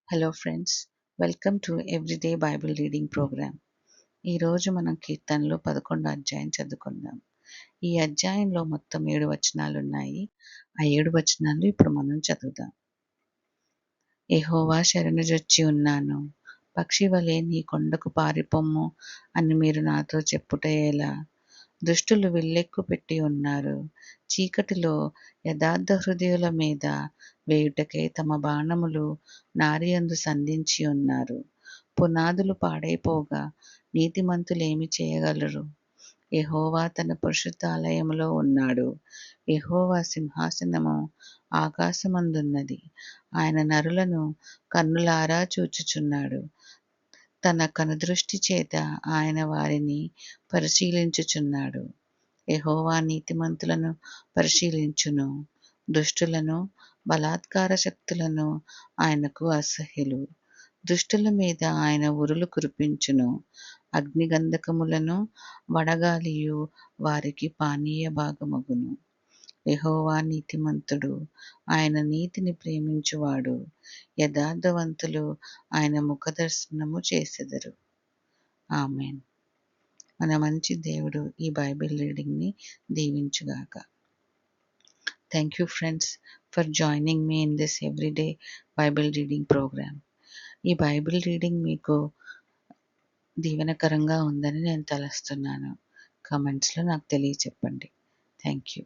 Hello friends, welcome to everyday Bible reading programme. ఈరోజు మనం కీర్తనలు 11 అధ్యాయం చదువుకుందాం. ఈ అధ్యాయంలో మొత్తం 7 వచనాలు ఉన్నాయి. ఆ 7 వచనాలు ఇప్పుడు మనం చదువుదాం. యెహోవా శరణుజొచ్చి ఉన్నాను, పక్షి వలె నీ కొండకు పారిపొమ్ము అని మీరు నాతో చెప్పుట ఎలా? దుష్టులు విల్లెక్కు పెట్టి ఉన్నారు, చీకటిలో యథార్థ హృదయుల మీద వేయుటకై తమ బాణములు నారియందు సంధించి ఉన్నారు. పునాదులు పాడైపోగా నీతిమంతులేమి చేయగలరు? యెహోవా తన పరిశుద్ధాలయములో ఉన్నాడు. యెహోవా సింహాసనము ఆకాశమందున్నది. ఆయన నరులను కన్నులారా చూచుచున్నాడు. తన కనుదృష్టి చేత ఆయన వారిని పరిశీలించుచున్నాడు. యెహోవా నీతిమంతులను పరిశీలించును, దుష్టులను బలాత్కార శక్తులను ఆయనకు అసహ్యులు. దుష్టుల మీద ఆయన ఉరులు కురిపించును, అగ్నిగంధకములను వడగాలియు వారికి పానీయ భాగమగును. యెహోవా నీతిమంతుడు, ఆయన నీతిని ప్రేమించువాడు. యథార్థవంతులు ఆయన ముఖదర్శనము చేసెదరు. ఆమేన్. మన మంచి దేవుడు ఈ బైబిల్ రీడింగ్ని దీవించుగాక. Thank you friends for joining me in this everyday Bible reading program. ఈ బైబిల్ రీడింగ్ మీకు దీవెనకరంగా ఉందని నేను తలస్తున్నాను. కామెంట్స్లో నాకు తెలియచెప్పండి. Thank you.